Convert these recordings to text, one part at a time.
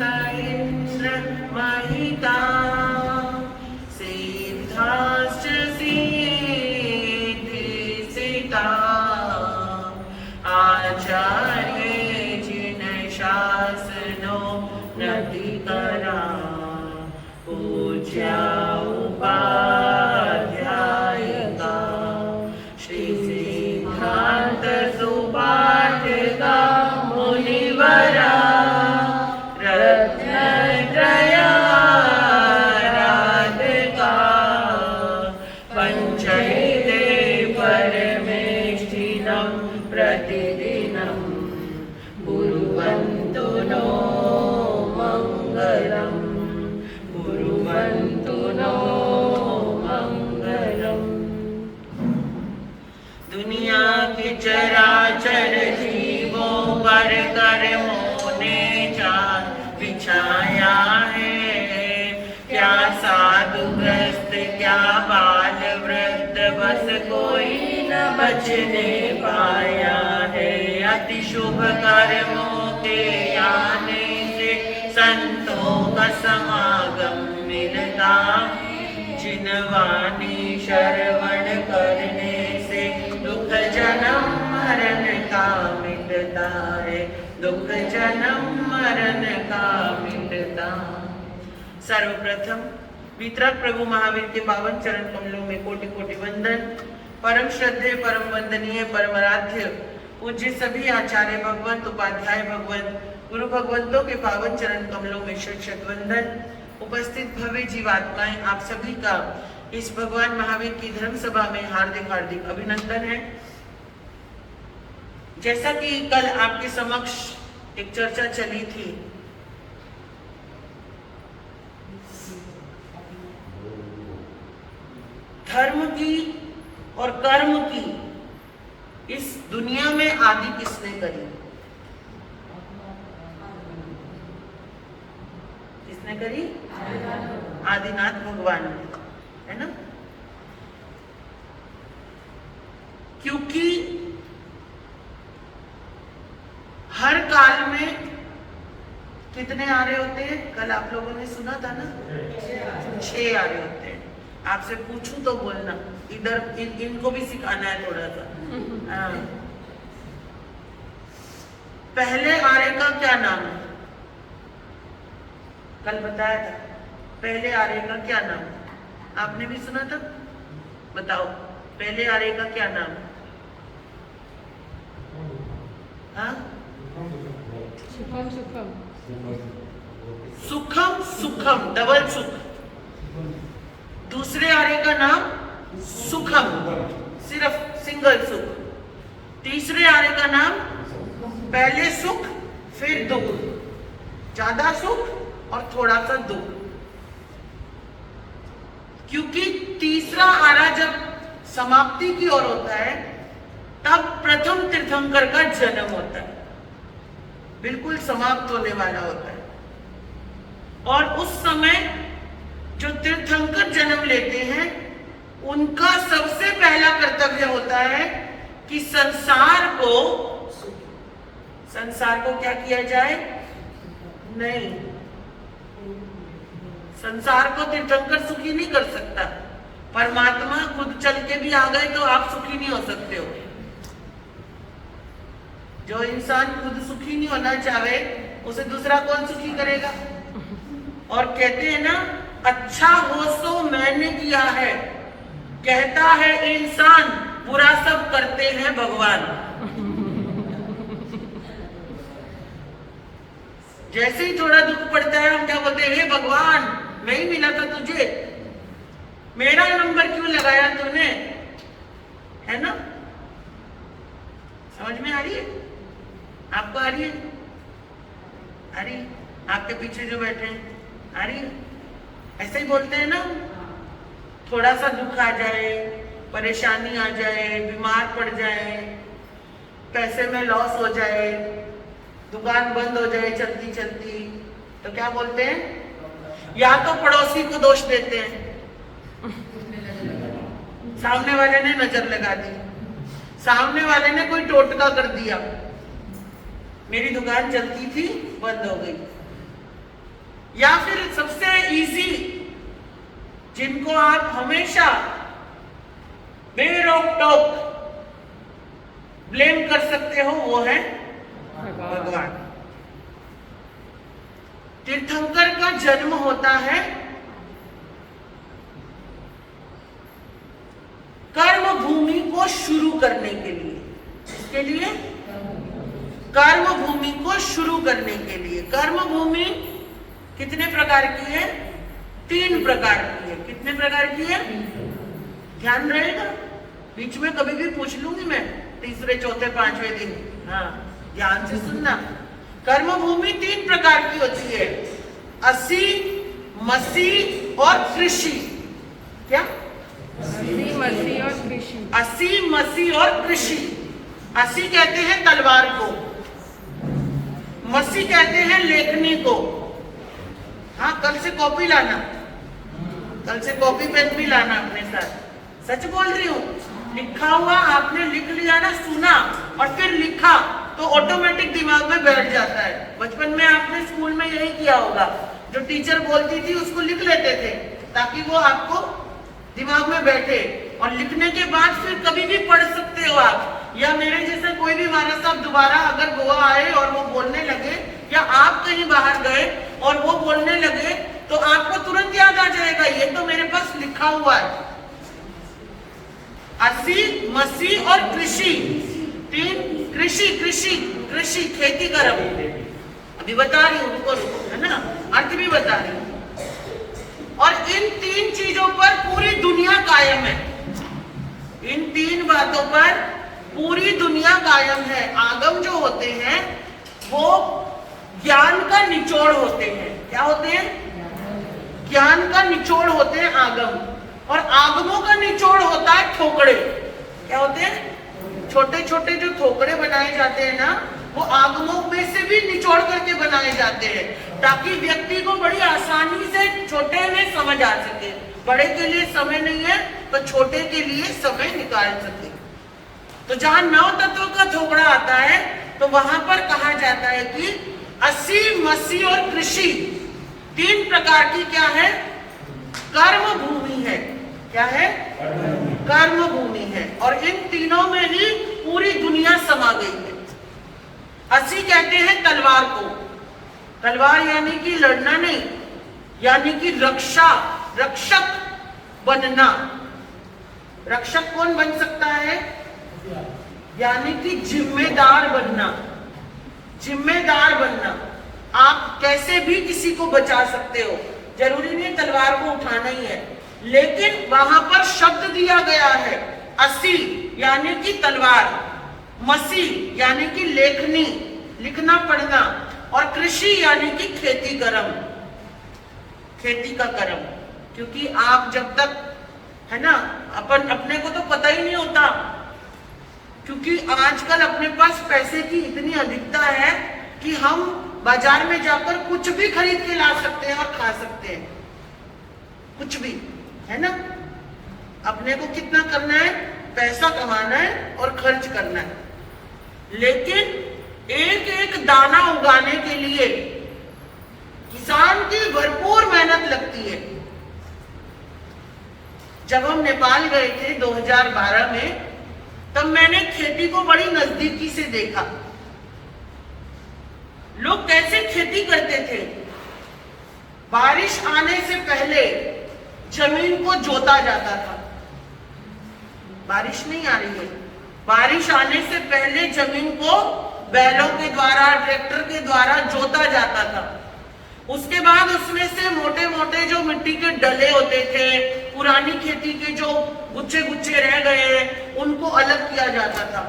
इंद्र महिता सिद्धाश्च सिद्धिसिता आचार्य जिन शासनो नतिकरा पूज्या उपाध्यायिका श्री सिद्धांत सुपाठिका मुनिवरा रत्नत्रयाराधिका पंचैते परमेष्ठिनं प्रतिदिनं कुर्वन्तु नो मङ्गलम् कुर्वन्तु नो मङ्गलम्। दुनिया के चराचर जीवों पर कर्मों ने जाल बिछाया है, क्या साधु ग्रस्त क्या बाल वृद्ध बस कोई न बचने पाया है। अति शुभ कर्मों के आने से संतों का समागम मिलता, जिनवाणी श्रवण करने से दुख जन्म मरण का मिटता है, दुख जन्म मरण का मिटता। सर्वप्रथम वितरक प्रभु महावीर के पावन चरण कमलों में कोटि कोटि वंदन। परम श्रद्धेय परम वंदनीय परमाराध्य पूज्य सभी आचार्य भगवंत उपाध्याय भगवंत गुरु भगवंतों के पावन चरण कमलों में शत शत वंदन। उपस्थित भव्य जीवात्माएं आप सभी का इस भगवान महावीर की धर्म सभा में हार्दिक हार्दिक अभिनंदन है। जैसा कि कल आपके समक्ष एक चर्चा चली थी, धर्म की और कर्म की इस दुनिया में आदि किसने करी? किसने करी? आदिनाथ भगवान ने, है ना? क्योंकि हर काल में कितने आर्य होते हैं? कल आप लोगों ने सुना था ना, 6 आर्य होते हैं। आपसे पूछूं तो बोलना, इधर इनको भी सिखाना है थोड़ा सा। पहले आर्य का क्या नाम है? कल बताया था, पहले आर्य का क्या नाम है? आपने भी सुना था? बताओ, पहले आर्य का क्या नाम है? हाँ? सुखम सुखम, डबल सुख। दूसरे आर्य का नाम सुखम, सिर्फ सिंगल सुख। तीसरे आर्य का नाम पहले सुख फिर दुख, ज्यादा सुख और थोड़ा सा दुख। क्योंकि तीसरा आरा जब समाप्ति की ओर होता है तब प्रथम तीर्थंकर का जन्म होता है, बिल्कुल समाप्त होने वाला होता है। और उस समय जो तीर्थंकर जन्म लेते हैं उनका सबसे पहला कर्तव्य होता है कि संसार को क्या किया जाए? नहीं, संसार को तीर्थंकर सुखी नहीं कर सकता। परमात्मा खुद चल के भी आ गए तो आप सुखी नहीं हो सकते हो। जो इंसान खुद सुखी नहीं होना चाहे उसे दूसरा कौन सुखी करेगा? और कहते हैं ना, अच्छा हो सो मैंने किया है, कहता है इंसान, बुरा सब करते हैं भगवान। जैसे ही थोड़ा दुख पड़ता है हम क्या बोलते हैं? हे भगवान, मैं ही मिला था तुझे, मेरा नंबर क्यों लगाया तूने? है ना? समझ में आ रही है? आपको आ रही है? आ रही? आपके पीछे जो बैठे हैं आ रही है? ऐसे ही बोलते हैं ना, थोड़ा सा दुख आ जाए, परेशानी आ जाए, बीमार पड़ जाए, पैसे में लॉस हो जाए, दुकान बंद हो जाए चलती चलती, तो क्या बोलते हैं? या तो पड़ोसी को दोष देते हैं, सामने वाले ने नजर लगा दी, सामने वाले ने कोई टोटका कर दिया, मेरी दुकान चलती थी बंद हो गई, या फिर सबसे इजी जिनको आप हमेशा बेरोक टोक ब्लेम कर सकते हो वो है भगवान। तीर्थंकर का जन्म होता है कर्म भूमि को शुरू करने के लिए। इसके लिए कर्म भूमि को शुरू करने के लिए। कर्म भूमि कितने प्रकार की है? 3 प्रकार की है। कितने प्रकार की है? ध्यान रहेगा, बीच में कभी भी पूछ लूंगी मैं, तीसरे चौथे पांचवें दिन। हाँ, ध्यान से सुनना। कर्म भूमि 3 प्रकार की होती है, असी, मसी और कृषि। क्या? असी, मसी और कृषि। असी, मसी और कृषि। असी कहते हैं तलवार को, मसी कहते हैं लेखनी को। हाँ, कल से कॉपी लाना, कल से कॉपी पेन भी लाना अपने साथ। सच बोल रही हूँ, लिखा हुआ आपने लिख लिया ना, सुना और फिर लिखा तो ऑटोमेटिक दिमाग में बैठ जाता है। बचपन में आपने स्कूल में यही किया होगा, जो टीचर बोलती थी उसको लिख लेते थे ताकि वो आपको दिमाग में बैठे, और लिखने के बाद फिर कभी भी पढ़ सकते हो आप। या मेरे जैसा कोई भी महाराज साहब दोबारा अगर गोवा आए और वो बोलने लगे, या आप कहीं बाहर गए और वो बोलने लगे, तो आपको तुरंत याद आ जाएगा ये तो मेरे पास लिखा हुआ है। असी, मसी और कृषि, 3। कृषि, कृषि, कृषि खेती कर्म। अभी बता रही हूँ, रुको रुको, है ना, अर्थ भी बता रही हूँ। और इन 3 चीजों पर पूरी दुनिया कायम है। इन 3 बातों पर पूरी दुनिया कायम है। आगम जो होते हैं वो ज्ञान का निचोड़ होते हैं। क्या होते हैं? ज्ञान का निचोड़ होते हैं आगम। और आगमों का निचोड़ होता है ठोकरे। क्या होते हैं? छोटे छोटे जो ठोकरे बनाए जाते हैं ना, वो आगमों में से भी निचोड़ करके बनाए जाते हैं, ताकि व्यक्ति को बड़ी आसानी से छोटे में समझ आ सके। बड़े के लिए समय नहीं है तो छोटे के लिए समय निकाल सके। तो जहां 9 तत्व का ठोकरा आता है तो वहां पर कहा जाता है कि असी, मसी और कृषि 3 प्रकार की क्या है? कर्म भूमि है। क्या है? कर्म भूमि है। और इन तीनों में ही पूरी दुनिया समा गई है। असी कहते हैं तलवार को। तलवार यानी कि लड़ना नहीं, यानी कि रक्षा, रक्षक बनना। रक्षक कौन बन सकता है? यानी कि जिम्मेदार बनना। जिम्मेदार बनना, आप कैसे भी किसी को बचा सकते हो, जरूरी नहीं तलवार को उठाना ही है। लेकिन वहां पर शब्द दिया गया है, असी यानी कि तलवार, मसी यानी कि लेखनी, लिखना पढ़ना, और कृषि यानी कि खेती कर्म, खेती का कर्म। क्योंकि आप जब तक, है ना, अपने को तो पता ही नहीं होता, क्योंकि आजकल अपने पास पैसे की इतनी अधिकता है कि हम बाजार में जाकर कुछ भी खरीद के ला सकते हैं और खा सकते हैं, कुछ भी, है ना। अपने को कितना करना है? पैसा कमाना है और खर्च करना है। लेकिन एक एक दाना उगाने के लिए किसान की भरपूर मेहनत लगती है। जब हम नेपाल गए थे 2012 में, तब मैंने खेती को बड़ी नजदीकी से देखा। लोग कैसे खेती करते थे? बारिश आने से पहले जमीन को जोता जाता था। बारिश नहीं आ रही है, बारिश आने से पहले जमीन को बैलों के द्वारा, ट्रैक्टर के द्वारा जोता जाता था। उसके बाद उसमें से मोटे मोटे जो मिट्टी के डले होते थे, पुरानी खेती के जो गुच्छे गुच्छे रह गए, उनको अलग किया जाता था।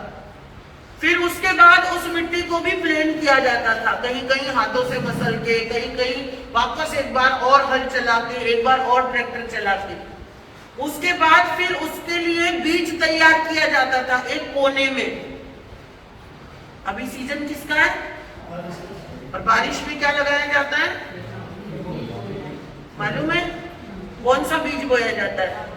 फिर उसके बाद उस मिट्टी को भी प्लेन किया जाता था, कहीं कहीं हाथों से मसल के, कहीं कहीं वापस एक बार और हल चला के, एक बार और ट्रैक्टर चला के। उसके बाद फिर उसके लिए बीज तैयार किया जाता था एक कोने में। अभी सीजन किसका है? और बारिश में क्या लगाया जाता है मालूम है? कौन सा बीज बोया जाता है?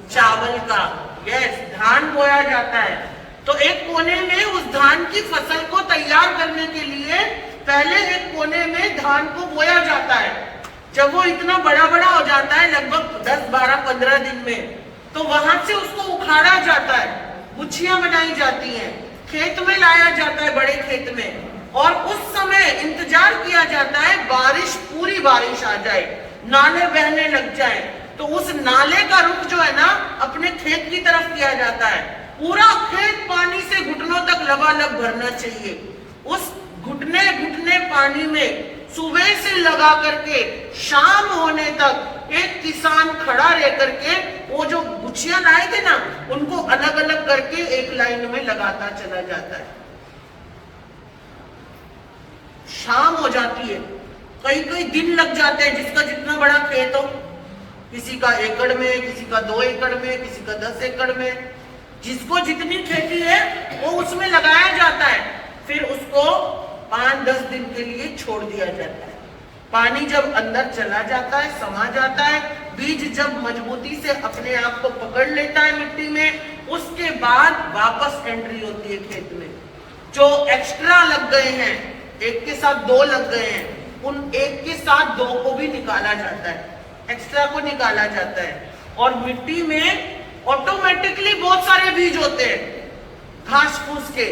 चावल का। यस, धान बोया जाता है। तो एक कोने में उस धान की फसल को तैयार करने के लिए पहले एक कोने में धान को बोया जाता है। जब वो इतना बड़ा बड़ा हो जाता है, लगभग 10, 12, 15 दिन में, तो वहां से उसको उखाड़ा जाता है, गुच्छियां बनाई जाती हैं, खेत में लाया जाता है, बड़े खेत में, और उस समय इंतजार किया जाता है बारिश, पूरी बारिश आ जाए, नाले बहने लग जाए, तो उस नाले का रुख जो है ना अपने खेत की तरफ किया जाता है। पूरा खेत पानी से घुटनों तक लबालब भरना चाहिए। उस घुटने घुटने पानी में सुबह से लगा करके शाम होने तक एक किसान खड़ा रह करके वो जो गुच्छियां लाए थे ना उनको अलग अलग करके एक लाइन में लगाता चला जाता है। शाम हो जाती है, कई कई दिन लग जाते हैं, जिसका जितना बड़ा खेत हो, किसी का एकड़ में, किसी का 2 एकड़ में, किसी का 10 एकड़ में, जिसको जितनी खेती है वो उसमें लगाया जाता है। फिर उसको 5-10 दिन के लिए छोड़ दिया जाता है। पानी जब अंदर चला जाता है, समा जाता है, बीज जब मजबूती से अपने आप को पकड़ लेता है मिट्टी में, उसके बाद वापस एंट्री होती है खेत में। जो एक्स्ट्रा लग गए हैं, एक के साथ 2 लग गए हैं, उन एक के साथ 2 को भी निकाला जाता है, एक्स्ट्रा को निकाला जाता है। और मिट्टी में ऑटोमेटिकली बहुत सारे बीज होते हैं घास फूस के,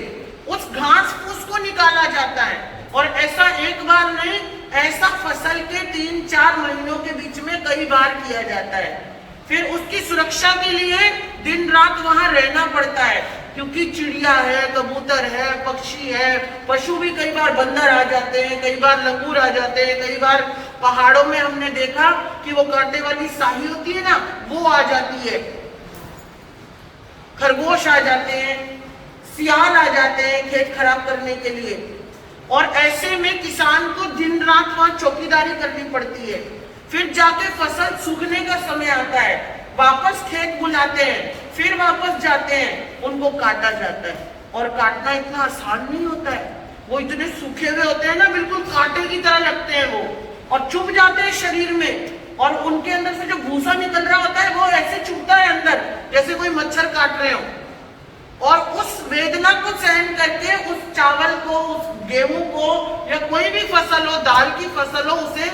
उस घास फूस को निकाला जाता है। और ऐसा एक बार नहीं, ऐसा फसल के 3-4 महीनों के बीच में कई बार किया जाता है। फिर उसकी सुरक्षा के लिए दिन रात वहां रहना पड़ता है, क्योंकि चिड़िया है, कबूतर है, पक्षी है, पशु भी कई बार बंदर आ जाते हैं, कई बार लंगूर आ जाते हैं, कई बार पहाड़ों में हमने देखा कि वो कांटे वाली साही होती है ना, वो आ जाती है, खरगोश आ जाते हैं, सियाल आ जाते हैं खेत खराब करने के लिए। और ऐसे में किसान को दिन रात वहां चौकीदारी करनी पड़ती है। फिर जाके फसल सूखने का समय आता है, वापस खेत बुलाते हैं, फिर वापस जाते हैं, उनको काटा जाता है। और काटना इतना आसान नहीं होता है, वो इतने सूखे हुए होते हैं ना, बिल्कुल कांटे की तरह लगते हैं वो, और चुभ जाते हैं शरीर में, और उनके अंदर से जो भूसा निकल रहा होता है वो ऐसे चुभता है अंदर, जैसे कोई मच्छर काट रहे हो। और उस वेदना को सहन करके उस चावल को, उस गेहूं को, या कोई भी फसल हो, दाल की फसल हो, उसे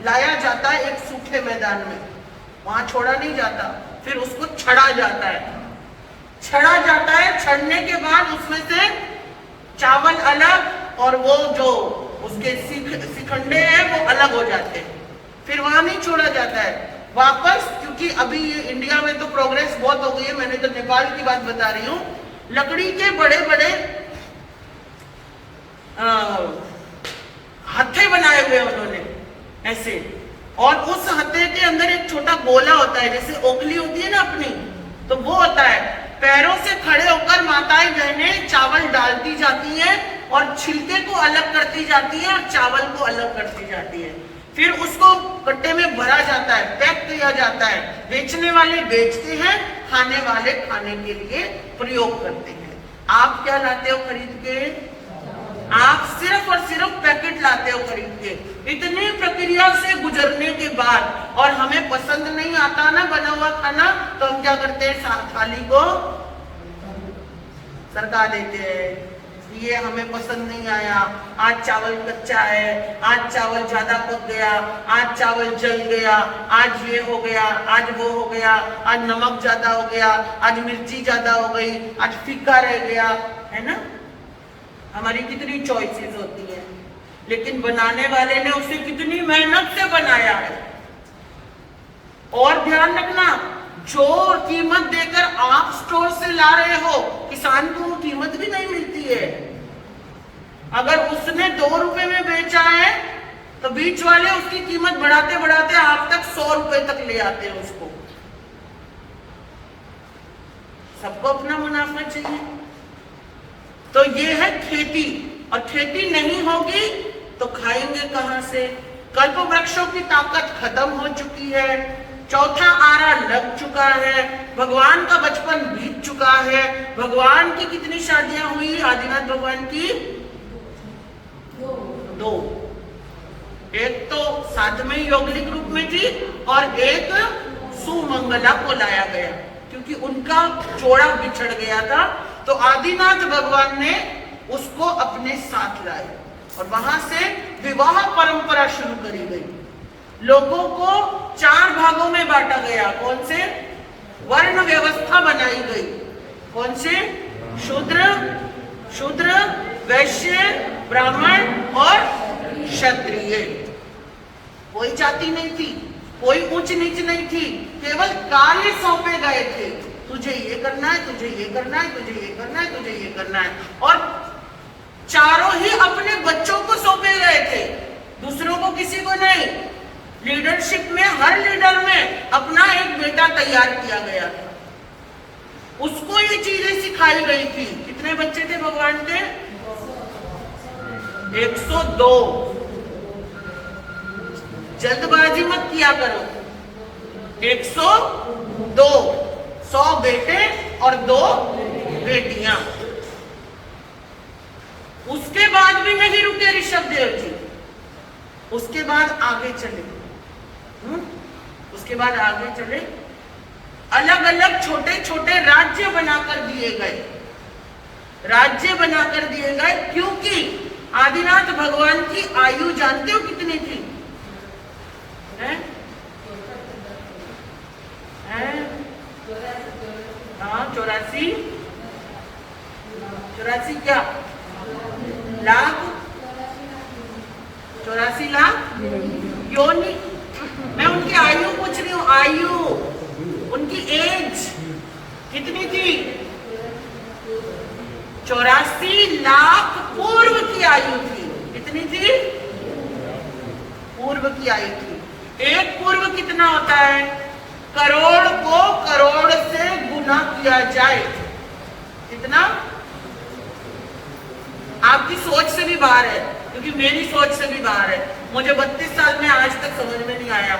लाया जाता है एक सूखे मैदान में, वहां छोड़ा नहीं जाता, फिर उसको छड़ा जाता है। छड़ा जाता है, छड़ने के बाद उसमें से चावल अलग और वो जो उसके सिखंडे हैं वो अलग हो जाते हैं। फिर वहां नहीं छोड़ा जाता है वापस, क्योंकि अभी इंडिया में तो प्रोग्रेस बहुत हो गई है, मैंने तो नेपाल की बात बता रही हूँ। लकड़ी के बड़े बड़े हत्थे बनाए हुए उन्होंने ऐसे, और उस हत्थे के अंदर एक छोटा गोला होता है, जैसे ओखली होती है ना अपनी, तो वो होता है। पैरों से खड़े होकर माताएं बहनें चावल डालती जाती हैं और छिलके को अलग करती जाती है और चावल को अलग करती जाती है। फिर उसको कट्टे में भरा जाता है, पैक किया जाता है, बेचने वाले बेचते हैं, खाने वाले खाने के लिए प्रयोग करते हैं। आप क्या लाते हो खरीद के? आप सिर्फ और सिर्फ पैकेट लाते हो खरीद के। इतनी प्रक्रिया से गुजरने के बाद, और हमें पसंद नहीं आता ना बना हुआ खाना, तो हम क्या करते हैं, थाली को सरका देते हैं, ये हमें पसंद नहीं आया, आज चावल कच्चा है, आज चावल ज्यादा पक गया, आज चावल जल गया, आज ये हो गया, आज वो हो गया, आज नमक ज्यादा हो गया, आज मिर्ची ज्यादा हो गई, आज फीका रह गया, है ना। हमारी कितनी चॉइसेस होती है, लेकिन बनाने वाले ने उसे कितनी मेहनत से बनाया है। और ध्यान रखना, जो कीमत देकर आप स्टोर से ला रहे हो, किसान को वो कीमत भी नहीं मिलती है। अगर उसने 2 रुपए में बेचा है, तो बीच वाले उसकी कीमत बढ़ाते बढ़ाते आप तक 100 रुपए तक ले आते हैं उसको। सबको अपना मुनाफा चाहिए। तो ये है खेती, और खेती नहीं होगी तो खाएंगे कहां से? कल्प वृक्षों की ताकत खत्म हो चुकी है, चौथा आरा लग चुका है, भगवान का बचपन बीत चुका है। भगवान की कितनी शादियां हुई? आदिनाथ भगवान की 2। एक तो 7वें यौगिक रूप में थी, और एक सुमंगला को लाया गया, क्योंकि उनका जोड़ा बिछड़ गया था, तो आदिनाथ भगवान ने उसको अपने साथ लाए, और वहां से विवाह परंपरा शुरू करी गई। लोगों को 4 भागों में बांटा गया। कौन से? वर्ण व्यवस्था बनाई गई। कौन से? शूद्र, वैश्य, ब्राह्मण और क्षत्रिय। कोई जाति नहीं थी, कोई ऊंच नीच नहीं थी, केवल कार्य सौंपे गए थे। तुझे ये करना है, तुझे ये करना है, तुझे ये करना है, तुझे ये करना है। और चारों ही अपने बच्चों को सौंपे गए थे, दूसरों को किसी को नहीं। लीडरशिप में हर लीडर में अपना एक बेटा तैयार किया गया था, उसको ये चीजें सिखाई गई थी। कितने बच्चे थे भगवान के? 102। जल्दबाजी मत किया करो। 102, 100 बेटे और 2 बेटियां। उसके बाद भी नहीं रुके ऋषभदेव जी, उसके बाद आगे चले। उसके बाद आगे चले, अलग अलग छोटे छोटे राज्य बनाकर दिए गए। राज्य बनाकर दिए गए क्योंकि आदिनाथ भगवान की आयु जानते हो कितनी थी? हैं? हाँ, 84 क्या लाख? 84 लाख योनि। मैं उनकी आयु पूछ रही हूँ, आयु, उनकी एज कितनी थी? 84 लाख पूर्व की आयु थी। कितनी थी? पूर्व की आयु थी। एक पूर्व कितना होता है? करोड़ को करोड़ से गुना किया जाए। कितना? आपकी सोच से भी बाहर है, क्योंकि मेरी सोच से भी बाहर है। मुझे 32 साल में आज तक समझ में नहीं आया,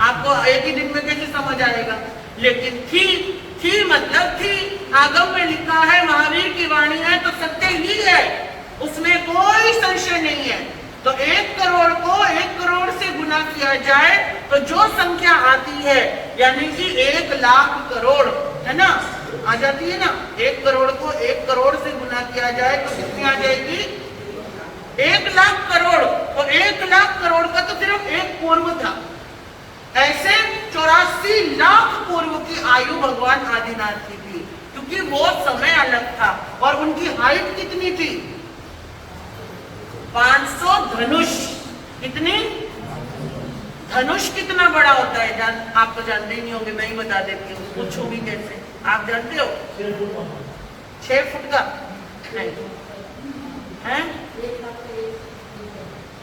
आपको एक ही दिन में कैसे समझ आएगा? लेकिन थी मतलब थी। आगम में लिखा है, महावीर की वाणी है तो सत्य ही है, उसमें कोई संशय नहीं है। तो 1 करोड़ को 1 करोड़ से गुना किया जाए तो जो संख्या आती है, यानी कि 1 लाख करोड़, है ना, आ जाती है ना। 1 करोड़ को 1 करोड़ से गुना किया जाए तो कितनी आ जाएगी? 1 लाख करोड़। तो 1 लाख करोड़ का तो सिर्फ एक पूर्व था। ऐसे 84 लाख पूर्व की आयु भगवान आदिनाथ की थी, क्योंकि वो समय अलग था। और उनकी हाइट कितनी थी? 500 धनुष। कितनी? धनुष कितना बड़ा होता है? आप तो जानते ही नहीं होंगे, मैं ही बता देती हूँ, पूछूंगी कैसे। आप जानते हो? 6 फुट का नहीं है?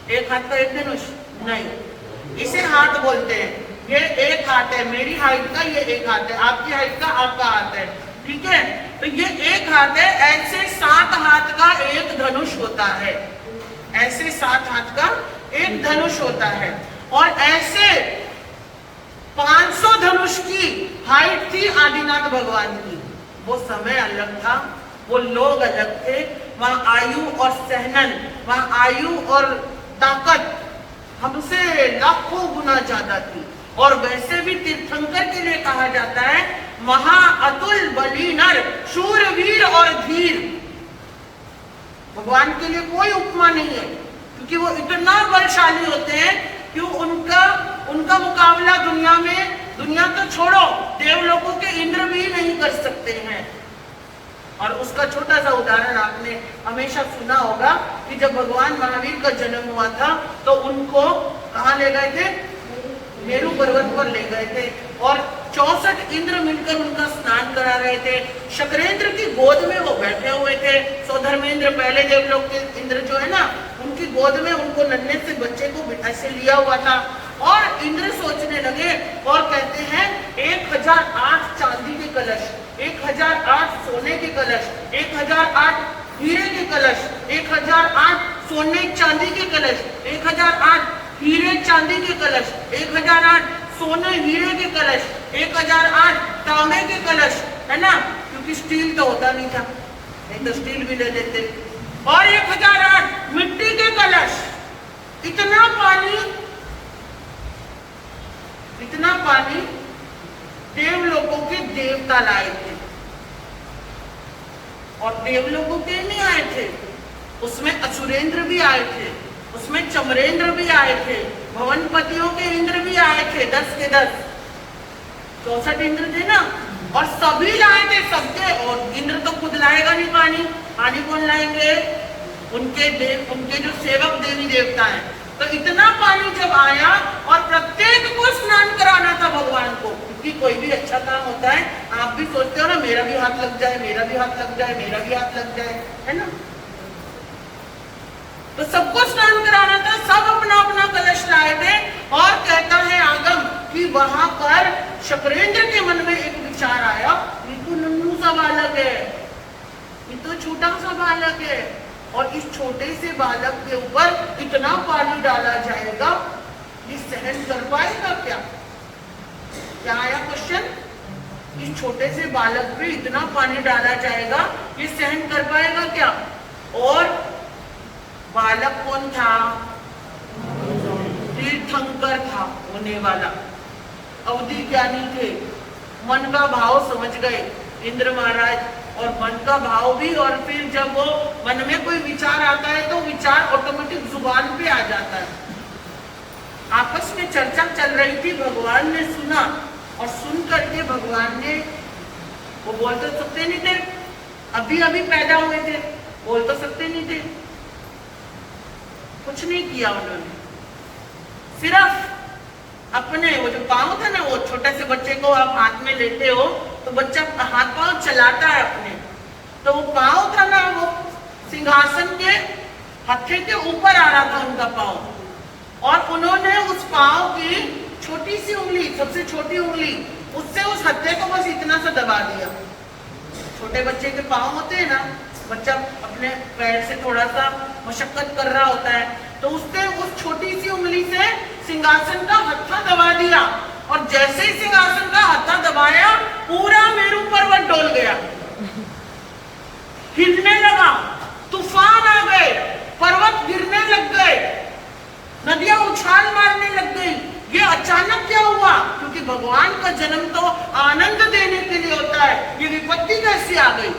1 हाथ का 1 धनुष नहीं, इसे हाथ बोलते हैं। ये 1 हाथ है, मेरी हाइट का ये 1 हाथ है, आपकी हाइट का आपका हाथ है, ठीक है? तो ये 1 हाथ है। ऐसे 7 हाथ का 1 धनुष होता है। ऐसे 7 हाथ का 1 धनुष होता है। और ऐसे 500 धनुष की हाइट थी आदिनाथ भगवान की। वो समय अलग था, वो लोग अलग थे। वहां आयु और सहनन, वहां आयु और ताकत हमसे लाखों गुना ज्यादा थी। और वैसे भी तीर्थंकर के लिए कहा जाता है महा अतुल बली नर, शूरवीर और धीर। भगवान के लिए कोई उपमा नहीं है, क्योंकि वो इतना बलशाली होते हैं कि उनका मुकाबला दुनिया तो छोड़ो, देवलोकों के इंद्र भी नहीं कर सकते हैं। और उसका छोटा सा उदाहरण आपने हमेशा सुना होगा कि जब भगवान महावीर का जन्म हुआ था तो उनको कहाँ ले गए थे? मेरू पर्वत पर ले गए थे। और 64 इंद्र मिलकर उनका स्नान करा रहे थे। शक्रेंद्र की गोद में वो बैठे हुए थे। सौधर्मेंद्र, पहले देवलोक के इंद्र जो है ना, उनकी गोद में उनको नन्हे से बच्चे को ऐसे लिया हुआ था। और इंद्र सोचने लगे और कहते हैं 1008 चांदी के कलश, 1008 सोने के कलश, 1008 हीरे के कलश, 1008 सोने चांदी के कलश, 1008 हीरे चांदी के कलश, 1008 सोने हीरे के कलश, 1008 तांबे के कलश, है ना, क्योंकि स्टील तो होता नहीं था, नहीं तो स्टील भी ले लेते। और 1008 मिट्टी के कलश। इतना पानी देवलोकों के देवता लाए थे। और देवलोकों के नहीं आए थे, उसमें असुरेंद्र भी आए थे, उसमें चमरेंद्र भी आए थे, भवनपतियों के इंद्र थे, 10 के 10, 64 इंद्र थे ना, और सभी लाए थे सबके। और इंद्र तो खुद लाएगा नहीं पानी, पानी कौन लाएंगे? उनके जो सेवक देवी देवता हैं। तो इतना पानी जब आया और प्रत्येक को स्नान कराना था भगवान को, क्योंकि कोई भी अच्छा काम होता है, आप भी सोचते हो ना मेरा भी हाथ लग जाए, मेरा भी हाथ लग जाए, मेरा भी हाथ लग जाए, है ना? तो सबको स्नान कराना था, सब अपना अपना कलश लाए थे। और कहता है आगम कि वहां पर शकरेंद्र के मन में एक विचार आया, ये तो नन्नू सा बालक है, ये तो छोटा सा बालक है, और इस छोटे से बालक के ऊपर इतना पानी डाला जाएगा, ये सहन कर पाएगा क्या? क्या आया क्वेश्चन? इस छोटे से बालक पे इतना पानी डाला जाएगा, ये सहन कर पाएगा क्या? और बालक कौन था? तीर्थंकर था होने वाला, अवधि ज्ञानी थे, मन का भाव समझ गए इंद्र महाराज, और मन का भाव भी। और फिर जब वो मन में कोई विचार आता है तो विचार ऑटोमेटिक जुबान पे आ जाता है। आपस में चर्चा चल रही थी, भगवान ने सुना, और सुन करके भगवान ने, वो बोल तो सकते नहीं थे, अभी अभी पैदा हुए थे, बोल तो सकते नहीं थे, कुछ नहीं किया उन्होंने, सिर्फ अपने वो जो पाँव था ना, वो छोटे से बच्चे को आप हाथ में लेते हो तो बच्चा हाथ पाँव चलाता है अपने, तो वो पाँव था ना, वो सिंहासन के हत्थे के ऊपर आ रहा था उनका पाँव, और उन्होंने उस पाँव की छोटी सी उंगली, सबसे छोटी उंगली, उससे उस हत्थे को बस इतना सा दबा दिया। छोटे बच्चे के पाँव होते हैं ना, बच्चा अपने पैर से थोड़ा सा मशक्कत कर रहा होता है, तो उसने उस छोटी सी उंगली से सिंहासन का हत्था दबा दिया, और जैसे ही सिंहासन का हत्था दबाया, पूरा मेरू पर्वत डोल गया, हिलने लगा, तूफान आ गए, पर्वत गिरने लग गए, नदियां उछाल मारने लग गई। ये अचानक क्या हुआ? क्योंकि भगवान का जन्म तो आनंद देने के लिए होता है, ये विपत्ति कैसे आ गई?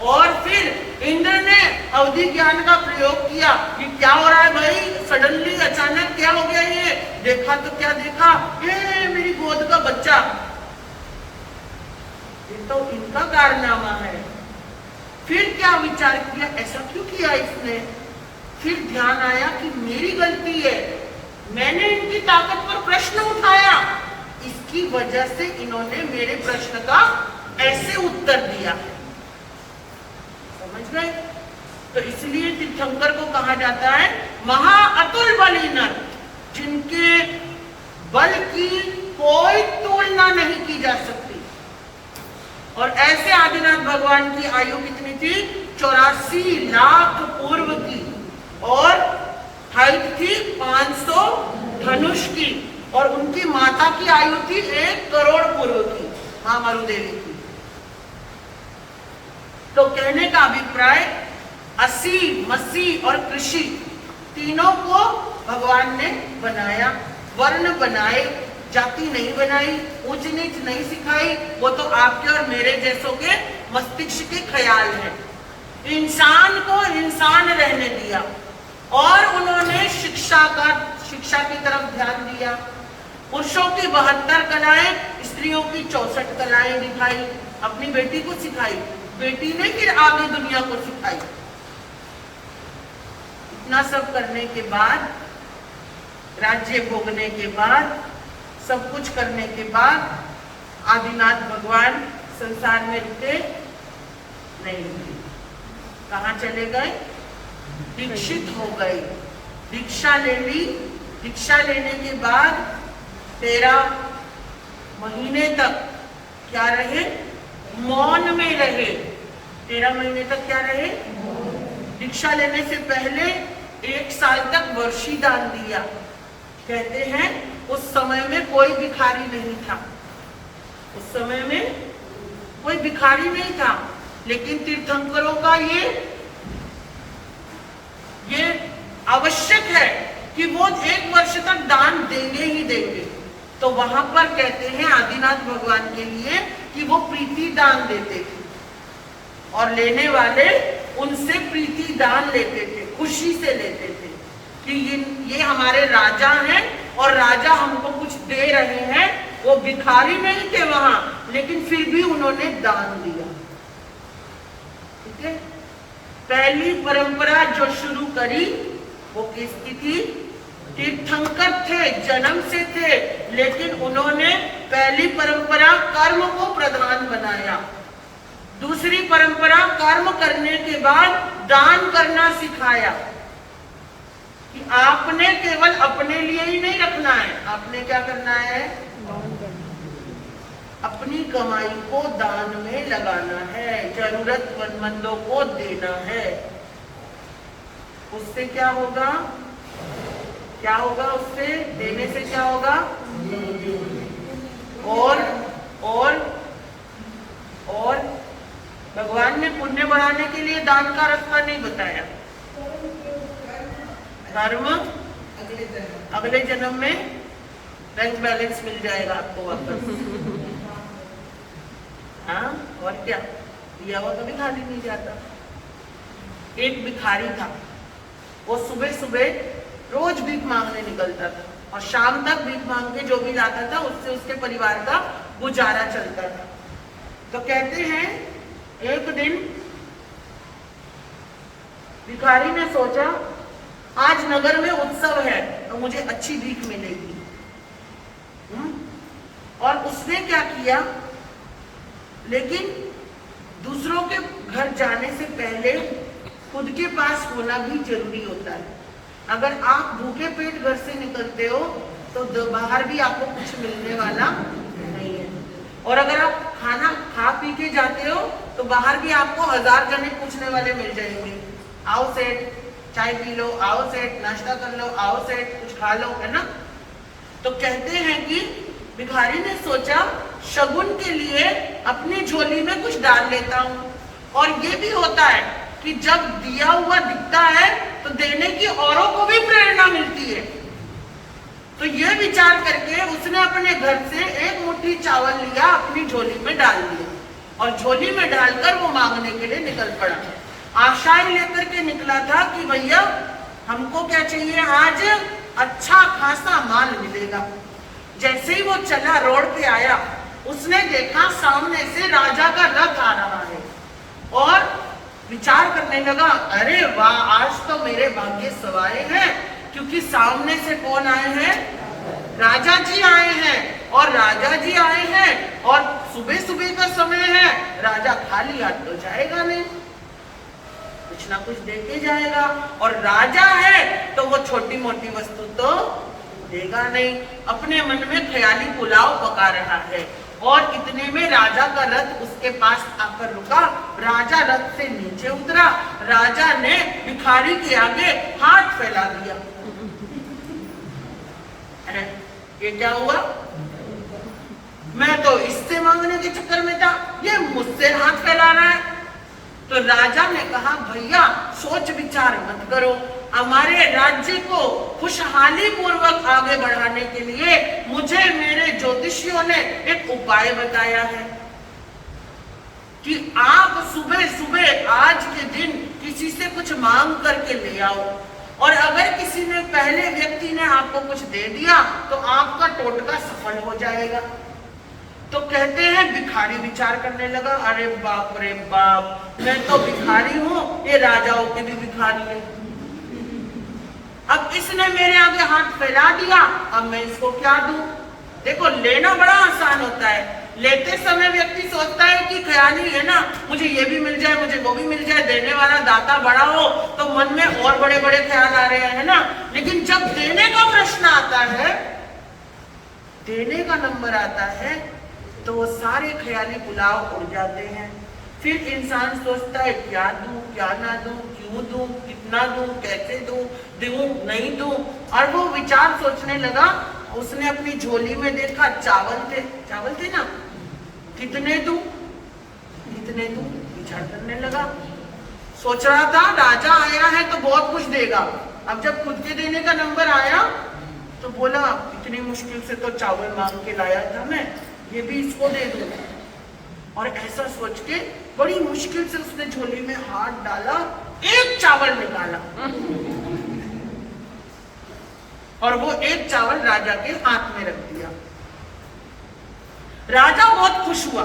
और फिर इंद्र ने अवधि ज्ञान का प्रयोग किया, ये क्या हो रहा है भाई, सडनली अचानक क्या हो गया? ये देखा तो क्या देखा, ये मेरी गोद का बच्चा, ये तो इनका कारनामा है। फिर क्या विचार किया, ऐसा क्यों किया इसने? फिर ध्यान आया कि मेरी गलती है, मैंने इनकी ताकत पर प्रश्न उठाया, इसकी वजह से इन्होंने मेरे प्रश्न का ऐसे उत्तर दिया। समझ गए? तो इसलिए तीर्थंकर को कहा जाता है महा अतुल बली नर, जिनके बल की कोई तुलना नहीं की जा सकती। और ऐसे आदिनाथ भगवान की आयु कितनी थी? 84 लाख पूर्व की, और हाइट थी 500 धनुष की, और उनकी माता की आयु थी 1 करोड़ पूर्व की, मां मरु देवी की। तो कहने का अभिप्राय, असी, मसी और कृषि तीनों को भगवान ने बनाया, वर्ण बनाए, जाति नहीं बनाई, ऊंच नीच नहीं सिखाई, वो तो आपके और मेरे जैसों के मस्तिष्क के ख्याल है। इंसान को इंसान रहने दिया, और उन्होंने शिक्षा की तरफ ध्यान दिया। पुरुषों की 72 कलाएं, स्त्रियों की 64 कलाएं दिखाई, अपनी बेटी को सिखाई, बेटी ने फिर आगे दुनिया को सिखाई। इतना सब करने के बाद, राज्य भोगने के बाद, सब कुछ करने के बाद, आदिनाथ भगवान संसार में रुके नहीं रुके, कहाँ चले गए? दीक्षित हो गए, दीक्षा ले ली। दीक्षा लेने के बाद 13 महीने तक क्या रहे? मौन में रहे। 13 महीने तक क्या रहे? दीक्षा लेने से पहले 1 साल तक वर्षी दान दिया। कहते हैं उस समय में कोई भिखारी नहीं था, उस समय में कोई भिखारी नहीं था, लेकिन तीर्थंकरों का ये आवश्यक है कि वो 1 वर्ष तक दान देंगे ही देंगे। तो वहां पर कहते हैं आदिनाथ भगवान के लिए कि वो प्रीति दान देते थे, और लेने वाले उनसे प्रीति दान लेते थे, खुशी से लेते थे कि ये हमारे राजा हैं और राजा हमको कुछ दे रहे हैं, वो भिखारी नहीं थे वहां, लेकिन फिर भी उन्होंने दान दिया। ठीक है, पहली परंपरा जो शुरू करी वो किसकी थी? तीर्थंकर थे, जन्म से थे, लेकिन उन्होंने पहली परंपरा कर्म को प्रधान बनाया। दूसरी परंपरा कर्म करने के बाद दान करना सिखाया कि आपने केवल अपने लिए ही नहीं रखना है, आपने क्या करना है? अपनी कमाई को दान में लगाना है, जरूरतमंदों को देना है। उससे क्या होगा? क्या होगा उससे? देने से क्या होगा? और भगवान ने पुण्य बढ़ाने के लिए दान का रास्ता नहीं बताया। धर्म अगले जन्म में बैंक बैलेंस मिल जाएगा आपको वापस। हाँ, और क्या? दिया हुआ कभी खाली नहीं जाता। एक भिखारी था, वो सुबह सुबह रोज भीख मांगने निकलता था और शाम तक भीख मांग के जो भी लाता था उससे उसके परिवार का गुजारा चलता था। तो कहते हैं एक दिन भिखारी ने सोचा आज नगर में उत्सव है तो मुझे अच्छी भीख मिलेगी। और उसने क्या किया, लेकिन दूसरों के घर जाने से पहले खुद के पास होना भी जरूरी होता है। अगर आप भूखे पेट घर से निकलते हो तो बाहर भी आपको कुछ मिलने वाला नहीं है, और अगर आप खाना खा पी के जाते हो तो बाहर भी आपको 1000 जने पूछने वाले मिल जाएंगे। आओ सेठ चाय पी लो, आओ सेठ नाश्ता कर लो, आओ सेठ कुछ खा लो, है ना। तो कहते हैं कि भिखारी ने सोचा शगुन के लिए अपनी झोली में कुछ डाल लेता हूँ। और ये भी होता है कि जब दिया हुआ दिखता है तो देने की औरों को भी प्रेरणा मिलती है। तो ये विचार करके उसने अपने घर से एक मुट्ठी चावल लिया, अपनी झोली में डाल दिया और झोली में डालकर वो मांगने के लिए निकल पड़ा। आशाएं लेकर के निकला था कि भैया हमको क्या चाहिए, आज अच्छा खासा माल मिलेगा। जैसे ही वो चला, रोड पे आया, उसने देखा सामने से राजा का रथ आ रहा है और विचार करने लगा, अरे वाह आज तो मेरे भाग्य सवाए हैं, क्योंकि सामने से कौन आए हैं? राजा जी आए हैं। और राजा जी आए हैं और सुबह सुबह का समय है, राजा खाली हाथ तो जाएगा नहीं, कुछ ना कुछ देके जाएगा। और राजा है तो वो छोटी मोटी वस्तु तो देगा नहीं। अपने मन में ख्याली पुलाव पका रहा है और इतने में राजा का रथ उसके पास आकर रुका। राजा रथ से नीचे उतरा, राजा ने भिखारी के आगे हाथ फैला दिया। अरे ये क्या हुआ? मैं तो इससे मांगने के चक्कर में था, ये मुझसे हाथ फैला रहा है। तो राजा ने कहा, भैया सोच विचार मत करो, हमारे राज्य को खुशहाली पूर्वक आगे बढ़ाने के लिए मुझे मेरे ज्योतिषियों ने एक उपाय बताया है कि आप सुबह सुबह आज के दिन किसी से कुछ मांग करके ले आओ, और अगर किसी ने पहले व्यक्ति ने आपको कुछ दे दिया तो आपका टोटका सफल हो जाएगा। तो कहते हैं भिखारी विचार करने लगा, अरे बाप रे बाप, मैं तो भिखारी हूँ, ये राजाओं के भी भिखारी है। अब इसने मेरे आगे हाथ फैला दिया, अब मैं इसको क्या दूं? देखो लेना बड़ा आसान होता है, लेते समय व्यक्ति सोचता है कि ख्याली है ना, मुझे ये भी मिल जाए, मुझे वो भी मिल जाए, देने वाला दाता बड़ा हो तो मन में और बड़े बड़े ख्याल आ रहे हैं ना। लेकिन जब देने का प्रश्न आता है, देने का नंबर आता है, तो वो सारे ख्याली पुलाव उड़ जाते हैं। फिर इंसान सोचता है क्या दूं, क्या ना दूं, क्यों दूं, कितना दूं, कैसे दूं, नहीं दूं। और वो विचार सोचने लगा, उसने अपनी झोली में देखा चावल थे ना, कितने दूं, विचार करने लगा। सोच रहा था राजा आया है तो बहुत कुछ देगा, अब जब खुद के देने का नंबर आया तो बोला इतनी मुश्किल से तो चावल मांग के लाया था मैं, ये भी इसको दे दूं। और ऐसा सोच के बड़ी मुश्किल से उसने झोली में हाथ डाला, एक चावल निकाला। और वो एक चावल राजा के हाथ में रख दिया। राजा बहुत खुश हुआ।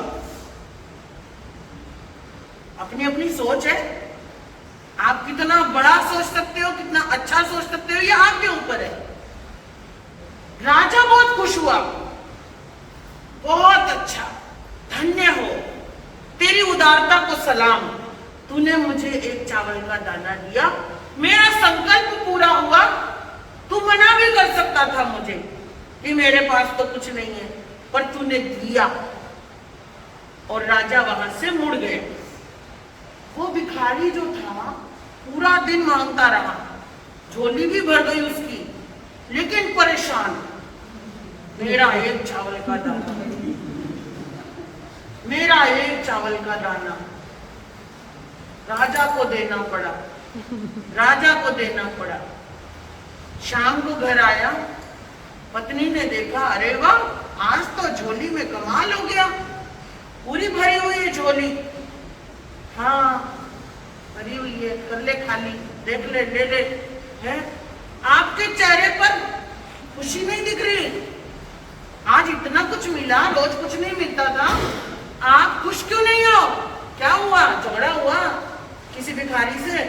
अपनी अपनी सोच है, आप कितना बड़ा सोच सकते हो, कितना अच्छा सोच सकते हो, ये आपके ऊपर है। राजा बहुत खुश हुआ, बहुत अच्छा, धन्य हो, तेरी उदारता को सलाम, तूने मुझे एक चावल का दाना दिया, मेरा संकल्प पूरा हुआ। तू मना भी कर सकता था मुझे कि मेरे पास तो कुछ नहीं है, पर तूने दिया। और राजा वहां से मुड़ गए। वो भिखारी जो था पूरा दिन मांगता रहा, झोली भी भर गई उसकी, लेकिन परेशान। मेरा एक चावल का दाना, मेरा एक चावल का दाना। राजा को देना पड़ा, राजा को देना पड़ा। शाम को घर आया, पत्नी ने देखा, अरे वाह, आज तो झोली में कमाल हो गया, पूरी भरी हुई है झोली। हाँ भरी हुई है, कर ले खाली, देख ले, ले ले। है आपके चेहरे पर खुशी नहीं दिख रही? आज इतना कुछ मिला, रोज कुछ नहीं मिलता था, आप खुश क्यों नहीं हो? क्या हुआ? झगड़ा हुआ किसी भिखारी से?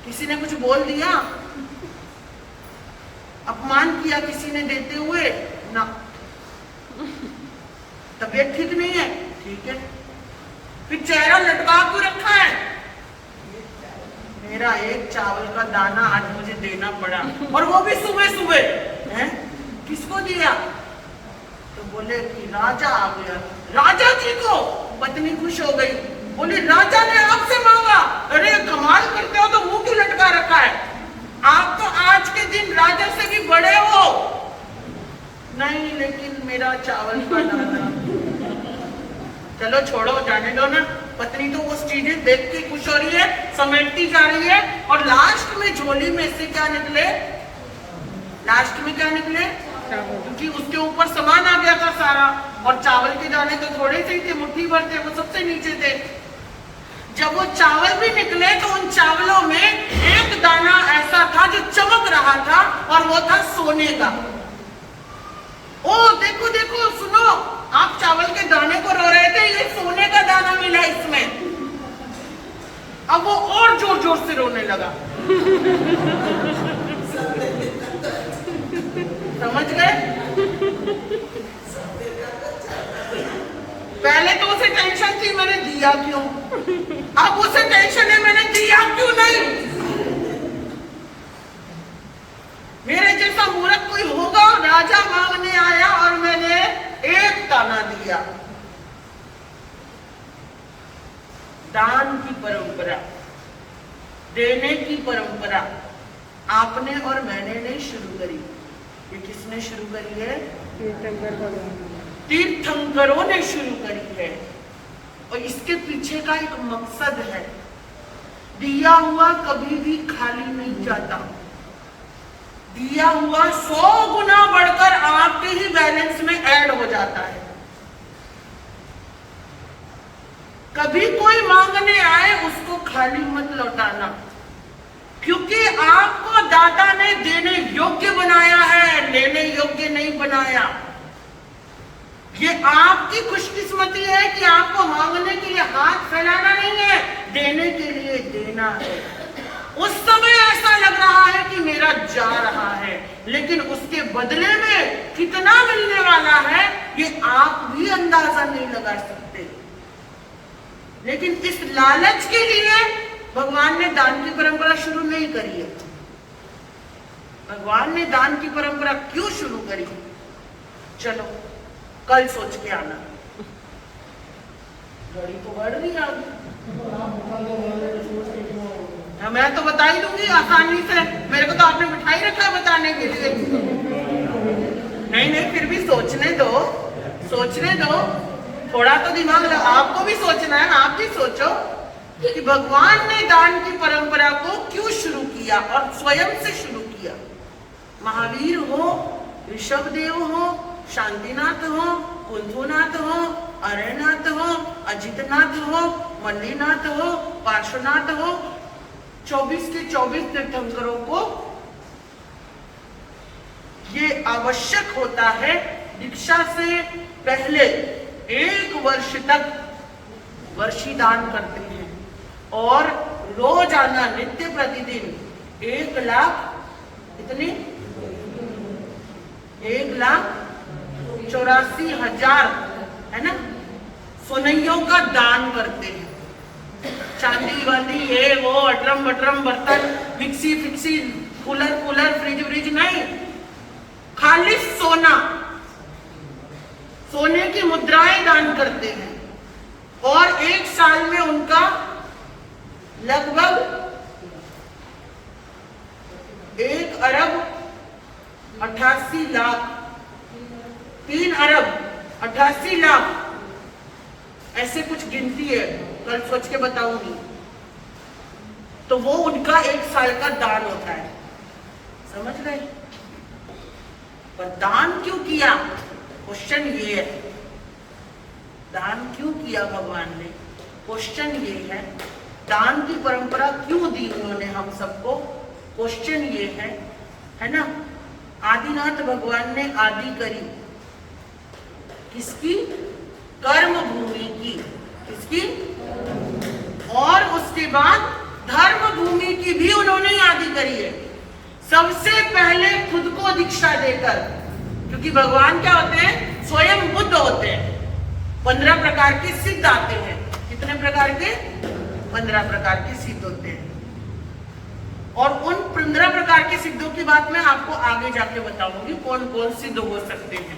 किसी ने कुछ बोल दिया? अपमान किया किसी ने देते हुए? ना। तबीयत ठीक नहीं है? ठीक है, फिर चेहरा लटका क्यों रखा है? मेरा एक चावल का दाना आज मुझे देना पड़ा, और वो भी सुबह सुबह। हैं? किसको दिया? तो बोले कि राजा आ गया। राजा जी को? पत्नी खुश हो गई, बोले राजा ने आपसे मांगा? अरे कमाल करते हो, तो मुंह क्यों लटका रखा है? आप तो आज के दिन राजा से भी बड़े हो। नहीं, लेकिन मेरा चावल का दाना। चलो छोड़ो, जाने दो ना। पत्नी तो उस चीजें देख के खुश हो रही है, समेटती जा रही है, और लास्ट में झोली में से क्या निकले? लास्ट में क्या निकले? क्योंकि उसके ऊपर सामान आ गया था सारा, और चावल के दाने तो थोड़े से ही थे, मुट्ठी भर थे, वो सबसे नीचे थे। जब वो चावल भी निकले तो उन चावलों में एक दाना ऐसा था जो चमक रहा था, और वो था सोने का। ओ देखो देखो, सुनो, आप चावल के दाने को रो रहे थे, ये सोने का दाना मिला इसमें। अब वो और जोर जोर से रोने लगा। समझ गए? पहले तो उसे टेंशन थी, मैंने दिया क्यों? अब उसे टेंशन है, मैंने दिया क्यों नहीं? मेरे जैसा मूर्ख कोई होगा? राजा मांगने आया और मैंने एक दाना दिया। दान की परंपरा, देने की परंपरा आपने और मैंने नहीं शुरू करी। ये किसने शुरू करी है? तीर्थंकरों ने शुरू करी है। और इसके पीछे का एक मकसद है, दिया हुआ कभी भी खाली नहीं जाता। दिया हुआ 100 गुना बढ़कर आपके ही बैलेंस में ऐड हो जाता है। कभी कोई मांगने आए, उसको खाली मत लौटाना, क्योंकि आपको दाता ने देने योग्य बनाया है, लेने योग्य नहीं बनाया। ये आपकी खुशकिस्मती है कि आपको मांगने के लिए हाथ फैलाना नहीं है, देने के लिए देना है। उस समय ऐसा लग रहा है कि मेरा जा रहा है, लेकिन उसके बदले में कितना मिलने वाला है ये आप भी अंदाजा नहीं लगा सकते। लेकिन इस लालच के लिए भगवान ने दान की परंपरा शुरू नहीं करी है। भगवान ने दान की परंपरा क्यों शुरू करी? चलो कल सोच के आना। घड़ी तो बढ़ रही है। मैं तो बता ही दूंगी आसानी से, मेरे को तो आपने बिठाई रखा है बताने के लिए। नहीं नहीं, फिर भी सोचने दो, सोचने दो, थोड़ा तो दिमाग लगा। आपको भी सोचना है, आप भी सोचो कि भगवान ने दान की परंपरा को क्यों शुरू किया और स्वयं से शुरू किया। महावीर हो, ऋषभदेव हो, शांतिनाथ हो, कुंथुनाथ हो, अरयनाथ हो, अजितनाथ हो, मल्लीनाथ हो, पार्श्वनाथ हो, 24 के 24 तीर्थंकरों को आवश्यक होता है, दीक्षा से पहले 1 वर्ष तक वर्षी दान करते हैं और रोजाना नित्य प्रतिदिन 1 लाख कितनी 1,84,000 है ना सोनइयों का दान करते हैं। चांदी वाली ये वो अटरम बटरम बर्तन मिक्सी फिक्सी कूलर फ्रिज नहीं, खाली सोने की मुद्राएं दान करते हैं और 1 साल में उनका लगभग 1 अरब 88 लाख 3 अरब 88 लाख ऐसे कुछ गिनती है, कल सोच के बताऊंगी। तो वो उनका 1 साल का दान होता है, समझ गए? पर दान क्यों किया, क्वेश्चन ये है, दान क्यों किया भगवान ने? क्वेश्चन ये है, दान की परंपरा क्यों दी उन्होंने हम सबको? क्वेश्चन ये है ना? आदिनाथ भगवान ने आदि करी किसकी? कर्म भूमि की। किसकी? और उसके बाद धर्म भूमि की भी उन्होंने आदि करी है। सबसे पहले खुद को दीक्षा देकर, क्योंकि भगवान क्या होते हैं? स्वयं बुद्ध होते हैं। 15 प्रकार के सिद्ध आते हैं। कितने प्रकार के? 15 प्रकार के सिद्ध होते हैं। और उन 15 प्रकार के सिद्धों की बात मैं आपको आगे जाके बताऊंगी, कौन कौन सिद्ध हो सकते हैं।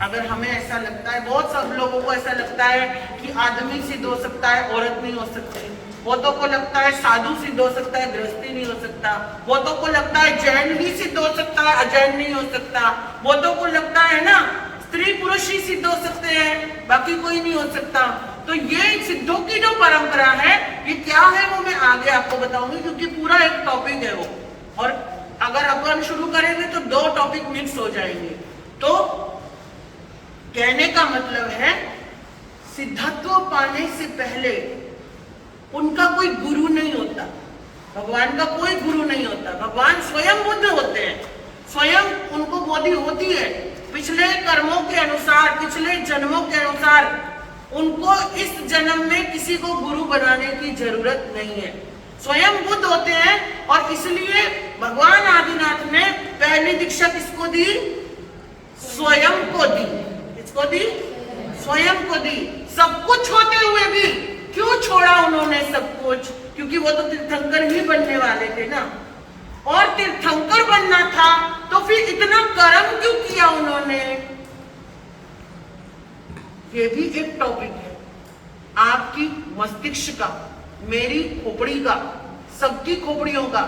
अगर हमें ऐसा लगता है, बहुत सब लोगों को ऐसा लगता है कि आदमी सिद्ध हो सकता है, औरत नहीं हो सकती। बहुतों को लगता है साधु सिद्ध हो सकता है, गृहस्थी नहीं हो सकता। बहुतों को लगता है जैन ही सिद्ध हो सकता है, अजैन नहीं हो सकता। बहुतों को लगता है ना स्त्री पुरुष ही सिद्ध हो सकते हैं, बाकी कोई नहीं हो सकता। तो ये सिद्धों की जो परंपरा है, ये क्या है वो मैं आगे आपको बताऊंगी, क्योंकि पूरा एक टॉपिक है वो। और अगर अपन शुरू करेंगे तो 2 टॉपिक मिक्स हो जाएंगे। तो कहने का मतलब है, सिद्धत्व पाने से पहले उनका कोई गुरु नहीं होता, भगवान का कोई गुरु नहीं होता। भगवान स्वयं बुद्ध होते हैं, स्वयं उनको बोधि होती है। पिछले कर्मों के अनुसार, पिछले जन्मों के अनुसार उनको इस जन्म में किसी को गुरु बनाने की जरूरत नहीं है, स्वयं बुद्ध होते हैं। और इसलिए भगवान आदिनाथ ने पहली दीक्षा किसको दी? स्वयं को दी। किसको दी? स्वयं को दी। सब कुछ होते हुए भी क्यों छोड़ा उन्होंने सब कुछ? क्योंकि वो तो तीर्थंकर ही बनने वाले थे ना, और तीर्थंकर बनना था तो फिर इतना कर्म क्यों किया उन्होंने? ये भी एक टॉपिक है आपकी मस्तिष्क का, मेरी खोपड़ी का, सबकी खोपड़ियों का,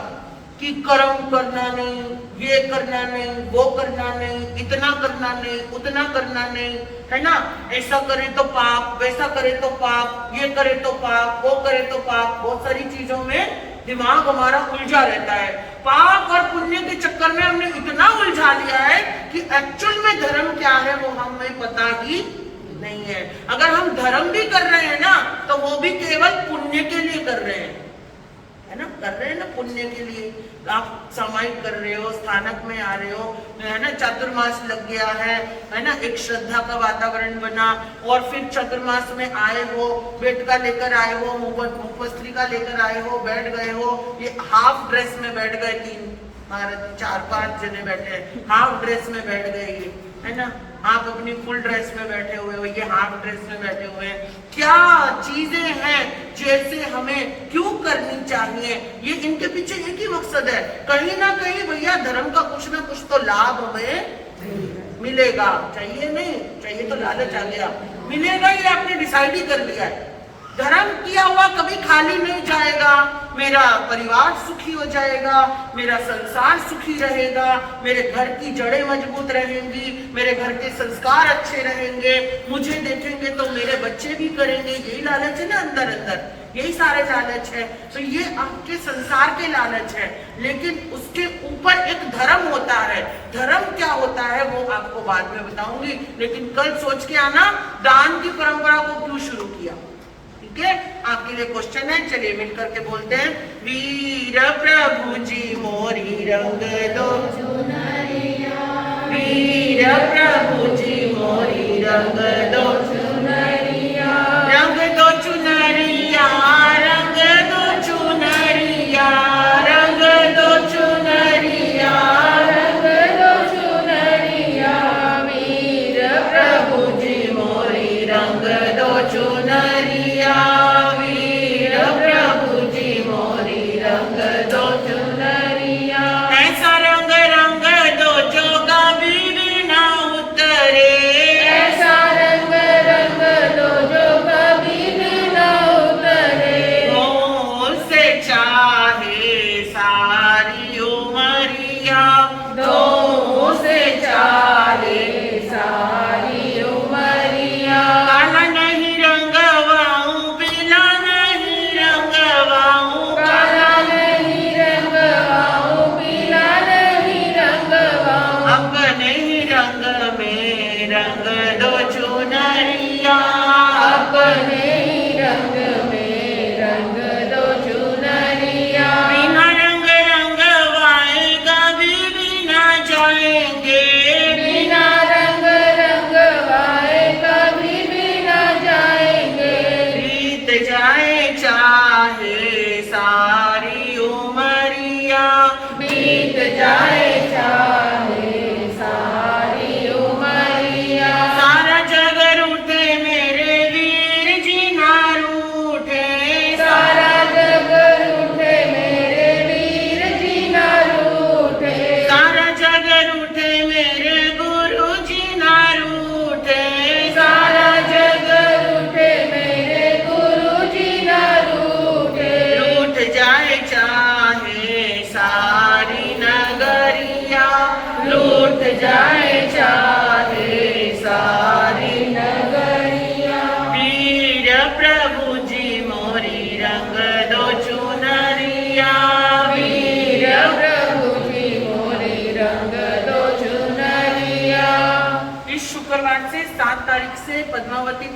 कि कर्म करना नहीं, ये करना नहीं, वो करना नहीं, इतना करना नहीं, उतना करना नहीं, है ना? ऐसा करे तो पाप, वैसा करे तो पाप, ये करे तो पाप, वो करे तो पाप। बहुत सारी चीजों में दिमाग हमारा उलझा रहता है। पाप और पुण्य के चक्कर में हमने इतना उलझा लिया है कि एक्चुअल में धर्म क्या है वो हमें पता ही नहीं है। अगर हम धर्म भी कर रहे हैं ना, तो वो भी केवल पुण्य के लिए कर रहे हैं, है ना? कर रहे हैं ना पुण्य के लिए। आप सामायिक कर रहे हो, स्थानक में आ रहे हो, है ना? चातुर्मास लग गया है ना? एक श्रद्धा का वातावरण बना, और फिर चातुर्मास में आए हो, बेटका लेकर आए हो, मुखपस्त्रिका लेकर आए हो, बैठ गए हो, ये हाफ ड्रेस में बैठ गए, 4-5 जने बैठे, हाफ ड्रेस में बैठ गए, ये है ना? आप अपनी फुल ड्रेस में बैठे हुए हो, ये हाफ ड्रेस में बैठे हुए हैं। क्या चीजें हैं जैसे हमें क्यों करनी चाहिए? ये इनके पीछे एक ही मकसद है, कहीं ना कहीं भैया धर्म का कुछ ना कुछ तो लाभ हमें मिलेगा। चाहिए नहीं चाहिए तो लालच आ गया, मिलेगा, ये आपने डिसाइड ही कर लिया है। धर्म किया हुआ कभी खाली नहीं जाएगा। मेरा परिवार सुखी हो जाएगा, मेरा संसार सुखी रहेगा, मेरे घर की जड़ें मजबूत रहेंगी, मेरे घर के संस्कार अच्छे रहेंगे, मुझे देखेंगे तो मेरे बच्चे भी करेंगे। यही लालच है ना अंदर अंदर, यही सारे लालच है। तो ये आपके संसार के लालच है, लेकिन उसके ऊपर एक धर्म होता है। धर्म क्या होता है वो आपको बाद में बताऊंगी, लेकिन कल सोच के आना दान की परंपरा को क्यों शुरू किया। ठीक है, आपके लिए क्वेश्चन है, चलिए मिलकर के बोलते हैं। वीर प्रभु जी मोरी रंग दो, वीर वीर प्रभु जी मोरी रंग दो चुनरिया रंग दो चुनरिया रंग दो चुनरिया रंग दो चुनरिया रंग दो चुनरिया वीर प्रभु जी मोरी रंग दो चुनरिया वीर प्रभु जी मोरी रंग दो चुनरिया ऐसा रंग रंग दो जो कभी ना उतरे ऐसा रंग रंग दो जो कभी भी न उतरे से चाहे सारी उमरिया दो से चाहे सारी उमरिया काला नहीं रंगवाऊं पीला नहीं रंगवाऊं काला नहीं रंगवाऊं पीला नहीं रंगवाऊं अपने ही रंग में रंग दो चुनरिया अपने ही रंग में रंग दो चुनरिया बिना रंग रंगवाए कभी भी ना जाएंगे बिना रंग रंगवाए कभी भी न जाएंगे बीत जाए चाहे सारी उमरिया बीत जाए चाहे सारी उमरिया सारा जग रूठे मेरे वीर जी ना रूठे सारा जग रूठे मेरे वीर जी न रूठे सारा जग रूठे मेरे गुरु जी ना रूठे सारा जग रूठे मेरे गुरु जी न रूठे रूठ जाए चाहे सारी नगरिया लूट जाए चाहे सारी नगरिया वीर प्रभु जी मोरी रंग दो चुनरिया वीर प्रभु जी मोरे रंग दो चुनरिया। इस शुक्रवार से 7 तारीख से पद्मावती